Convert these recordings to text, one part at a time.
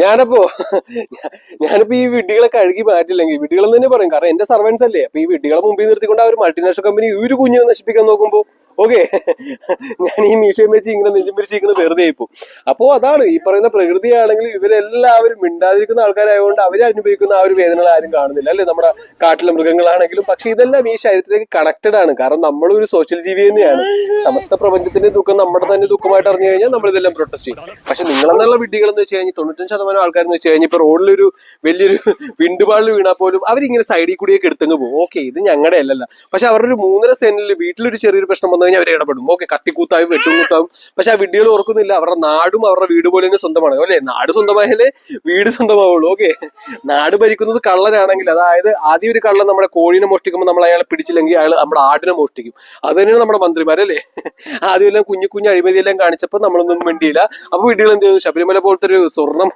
ഞാനപ്പോ ഞാനിപ്പോ ഈ വിഡ്ഢികളെ കഴുകി മാറ്റില്ലെങ്കിൽ വിഡ്ഢികളെന്ന് തന്നെ പറയും. കാരണം എന്റെ സർവൻസ് അല്ലേ. അപ്പൊ ഈ വിഡ്ഢികളെ മുമ്പിൽ നിർത്തിക്കൊണ്ട് ആ ഒരു മൾട്ടിനാഷണൽ കമ്പനി ഈ ഒരു കുഞ്ഞിനെ നശിപ്പിക്കാൻ നോക്കുമ്പോ ഓക്കെ ഞാൻ ഈ മീശയും വെച്ച് ഇങ്ങനെ നെഞ്ചും പിരിച്ചിരിക്കുന്നത് വെറുതെ ആയിപ്പോ. അപ്പോ അതാണ് ഈ പറയുന്ന പ്രകൃതിയാണെങ്കിൽ ഇവരെല്ലാവരും മിണ്ടാതിരിക്കുന്ന ആൾക്കാരായതുകൊണ്ട് അവര് അനുഭവിക്കുന്ന ആ ഒരു വേദനകൾ ആരും കാണുന്നില്ല അല്ലെ, നമ്മുടെ കാട്ടിലെ മൃഗങ്ങളാണെങ്കിലും. പക്ഷെ ഇതെല്ലാം ഈ ശരീരത്തിലേക്ക് കണക്റ്റഡ് ആണ്. കാരണം നമ്മളൊരു സോഷ്യൽ ജീവി തന്നെയാണ്. സമസ്ത പ്രപഞ്ചത്തിന്റെ ദുഃഖം നമ്മുടെ തന്നെ ദുഃഖമായിട്ട് അറിഞ്ഞു കഴിഞ്ഞാൽ നമ്മൾ ഇതെല്ലാം പ്രൊട്ടസ്റ്റ് ചെയ്യും. പക്ഷെ നിങ്ങളെന്നുള്ള വിഡ്ഢികൾ എന്ന് വെച്ച് കഴിഞ്ഞാൽ 95% ആൾക്കാരെന്ന് വെച്ച് കഴിഞ്ഞാൽ ഇപ്പൊ റോഡിലൊരു വലിയൊരു വിണ്ടുപാളിൽ വീണാൽ പോലും അവരിങ്ങനെ സൈഡിൽ കൂടിയൊക്കെ എടുത്തങ്ങ് പോകും. ഓക്കെ, ഇത് ഞങ്ങളുടെ അല്ലല്ല. പക്ഷെ അവരുടെ ഒരു 3.5 സെന്റിൽ വീട്ടിലൊരു ചെറിയൊരു പ്രശ്നം വന്നു കഴിഞ്ഞാൽ അവർ ഇടപെടും. ഓക്കെ, കത്തിക്കൂത്താവും വെട്ടുകൂത്താവും. പക്ഷെ ആ വിഡ്ഢികൾ ഓർക്കുന്നില്ല അവരുടെ നാടും അവരുടെ വീട് പോലെ തന്നെ സ്വന്തമാണ്. അല്ലെ, നാട് സ്വന്തമായാലേ വീട് സ്വന്തമാവുള്ളൂ. ഓക്കെ, നാട് ഭരിക്കുന്നത് കള്ളനാണെങ്കിൽ, അതായത് ആദ്യം ഒരു കള്ളൻ നമ്മുടെ കോഴീനെ മോഷ്ടിക്കുമ്പോൾ നമ്മൾ അയാളെ പിടിച്ചില്ലെങ്കിൽ അയാൾ നമ്മുടെ ആടിനെ മോഷ്ടിക്കും. അത് തന്നെയാണ് നമ്മുടെ മന്ത്രിമാരല്ലേ. ആദ്യം എല്ലാം കുഞ്ഞു കുഞ്ഞു അഴിമതിയെല്ലാം കാണിച്ചപ്പോൾ നമ്മളൊന്നും വേണ്ടിയില്ല. അപ്പൊ വീടുകൾ എന്ത് ചെയ്തു, ശബരിമല പോലത്തെ ഒരു സ്വർണം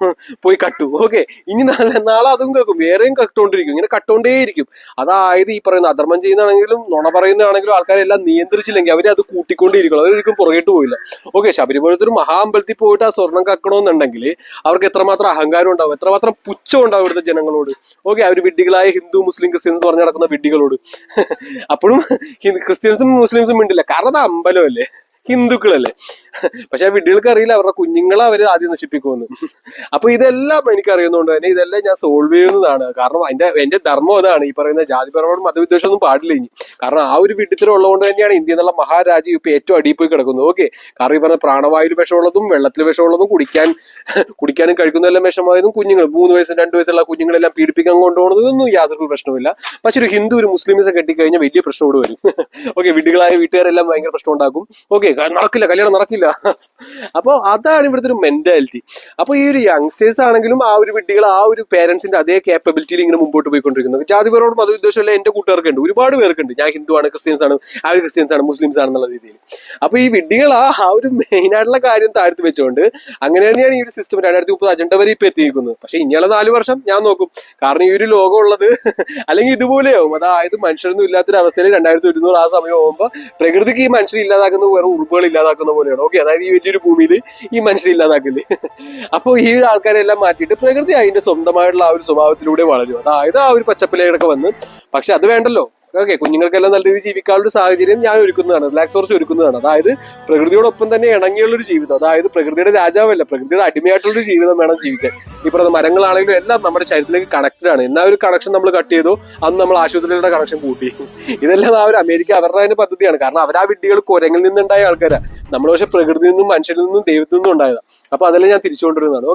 പോയി കട്ടു. ഓക്കെ, ഇനി നാളെ അതും കേൾക്കും, വേറെയും കട്ടുകൊണ്ടിരിക്കും, ഇങ്ങനെ കട്ടുകൊണ്ടേയിരിക്കും. അതായത് ഈ പറയുന്ന അധർമ്മം ചെയ്യുന്നതാണെങ്കിലും നുണ പറയുന്നതാണെങ്കിലും ആൾക്കാരെല്ലാം നിയന്ത്രിച്ചില്ലെങ്കിൽ അവര് അത് കൂട്ടിക്കൊണ്ടേയിരിക്കണം, അവരൊരിക്കലും പുറകേട്ട് പോയില്ല. ഓക്കെ, ശബരിമലത്തെ ഒരു മഹാ അമ്പലത്തിൽ പോയിട്ട് ആ സ്വർണം കക്കണമെന്നുണ്ടെങ്കിൽ അവർക്ക് എത്രമാത്രം അഹങ്കാരം ഉണ്ടാവും, എത്രമാത്രം പുച്ഛം ഉണ്ടാവും ഇവിടുത്തെ ജനങ്ങളോട്. ഓക്കെ, അവർ വിഡ്ഢികളായ ഹിന്ദു മുസ്ലിം ക്രിസ്ത്യൻസ് പറഞ്ഞു നടക്കുന്ന വിഡ്ഢികളോട്. അപ്പോഴും ക്രിസ്ത്യൻസും മുസ്ലിംസും മിണ്ടില്ല, കാരണം അത് അമ്പലമല്ലേ, ഹിന്ദുക്കളല്ലേ. പക്ഷെ ആ വിഡ്ഢികൾക്ക് അറിയില്ല അവരുടെ കുഞ്ഞുങ്ങളെ അവര് ആദ്യം നശിപ്പിക്കുമെന്ന്. അപ്പൊ ഇതെല്ലാം എനിക്കറിയുന്നതുകൊണ്ട് തന്നെ ഇതെല്ലാം ഞാൻ സോൾവ് ചെയ്യുന്നതാണ്. കാരണം എന്റെ ധർമ്മം അതാണ്. ഈ പറയുന്ന ജാതിപരമായിട്ട് മതവിദ്വേഷം ഒന്നും പാടില്ല ഇനി. കാരണം ആ ഒരു വിഡ്ഢിത്തരം ഉള്ളതുകൊണ്ട് തന്നെയാണ് ഇന്ത്യ എന്നുള്ള മഹാരാജ്യം ഇപ്പൊ ഏറ്റവും അടിയിൽ പോയി കിടക്കുന്നത്. ഓക്കെ, കാരണം ഈ പറഞ്ഞ പ്രാണവായുവിൽ വിഷമുള്ളതും വെള്ളത്തിൽ വിഷമുള്ളതും കുടിക്കാനും കഴിക്കുന്നതെല്ലാം വിഷമായതും കുഞ്ഞുങ്ങൾ 3 വയസ്സും 2 വയസ്സുള്ള കുഞ്ഞുങ്ങളെല്ലാം പീഡിപ്പിക്കാൻ കൊണ്ടുപോകുന്നതൊന്നും യാതൊരു പ്രശ്നമില്ല. പക്ഷെ ഒരു ഹിന്ദു ഒരു മുസ്ലിംസെ കെട്ടിക്കഴിഞ്ഞാൽ വലിയ പ്രശ്നമോട് വരും. ഓക്കെ, വിഡ്ഢികളായ വീട്ടുകാരെല്ലാം ഭയങ്കര പ്രശ്നം ഉണ്ടാക്കും. ഓക്കെ, നടക്കില്ല, കല്യാണം നടക്കില്ല. അപ്പോൾ അതാണ് ഇവിടുത്തെ ഒരു മെന്റാലിറ്റി. അപ്പൊ ഈ ഒരു യങ്സ്റ്റേഴ്സ് ആണെങ്കിലും ആ ഒരു വിഡ്ഢികൾ ആ ഒരു പേരൻസിന്റെ അതേ കേപ്പബിലിറ്റിയിൽ ഇങ്ങനെ മുമ്പോട്ട് പോയിക്കൊണ്ടിരിക്കുന്നത്. ജാതിപരമായിട്ട് മതവിദ്വേഷമല്ല എന്റെ കൂട്ടുകാർക്കുണ്ട്, ഒരുപാട് പേർക്കുണ്ട്. ഞാൻ ഹിന്ദു ആണ്, ക്രിസ്ത്യൻസ് ആണ്, അവർ ക്രിസ്ത്യൻസ് ആണ്, മുസ്ലിംസ് ആണെന്നുള്ള രീതിയിൽ. അപ്പൊ ഈ വിഡ്ഢികൾ ആ ഒരു മെയിൻ ആയിട്ടുള്ള കാര്യം താഴ്ത്തി വെച്ചുകൊണ്ട് അങ്ങനെ തന്നെയാണ് ഈ ഒരു സിസ്റ്റം 2030 അജണ്ട വരെ ഇപ്പൊ എത്തിയിരിക്കുന്നത്. പക്ഷെ ഇനിയുള്ള 4 വർഷം ഞാൻ നോക്കും. കാരണം ഈ ഒരു ലോകം ഉള്ളത് അല്ലെങ്കിൽ ഇതുപോലെയാവും. അതായത് മനുഷ്യരൊന്നും ഇല്ലാത്തൊരു അവസ്ഥയിൽ 2100 ആ സമയം ആകുമ്പോൾ പ്രകൃതിക്ക് ഈ മനുഷ്യർ ഇല്ലാതാക്കുന്ന വേറെ ഉറുപ്പുകൾ ഇല്ലാതാക്കുന്ന പോലെയാണ്. ഓക്കെ, അതായത് ഈ വലിയൊരു ഭൂമിയിൽ ഈ മനുഷ്യർ ഇല്ലാതാക്കില്ലേ. അപ്പോൾ ഈ ഒരു ആൾക്കാരെല്ലാം മാറ്റിയിട്ട് പ്രകൃതി അതിന്റെ സ്വന്തമായിട്ടുള്ള ആ ഒരു സ്വഭാവത്തിലൂടെ വളരും. അതായത് ആ ഒരു പച്ചപ്പിലൊക്കെ വന്ന്. പക്ഷെ അത് വേണ്ടല്ലോ. ഓക്കെ, കുഞ്ഞുങ്ങൾക്കെല്ലാം നല്ല രീതിയിൽ ജീവിക്കാനുള്ള ഒരു സാഹചര്യം ഞാൻ ഒരുക്കുന്നതാണ്, റിലാക്സ് സോർസ് ഒരുക്കുന്നതാണ്. അതായത് പ്രകൃതിയോടൊപ്പം തന്നെ ഇണങ്ങിയുള്ളൊരു ജീവിതം. അതായത് പ്രകൃതിയുടെ രാജാവല്ല, പ്രകൃതിയുടെ അടിമയായിട്ടുള്ളൊരു ജീവിതം വേണം ജീവിക്കാൻ. ഈ പറയുന്ന മരങ്ങളാണെങ്കിലും എല്ലാം നമ്മുടെ ശരീരത്തിലേക്ക് കണക്റ്റഡ് ആണ്. എന്നാ ഒരു കണക്ഷൻ നമ്മൾ കട്ട് ചെയ്തോ അന്ന് നമ്മൾ ആശുപത്രിയുടെ കണക്ഷൻ കൂട്ടി. ഇതെല്ലാം ആ ഒരു അമേരിക്ക അവരുടെ തന്നെ പദ്ധതിയാണ്. കാരണം അവർ ആ വിഡ്ഢികൾ കുരങ്ങിൽ നിന്നുണ്ടായ ആൾക്കാരാണ്. നമ്മൾ പക്ഷെ പ്രകൃതിയിൽ നിന്നും മനുഷ്യരിൽ നിന്നും ദൈവത്തിൽ നിന്നും ഉണ്ടായതാണ്. അപ്പൊ അതെല്ലാം ഞാൻ തിരിച്ചുകൊണ്ടിരുന്നതാണ്.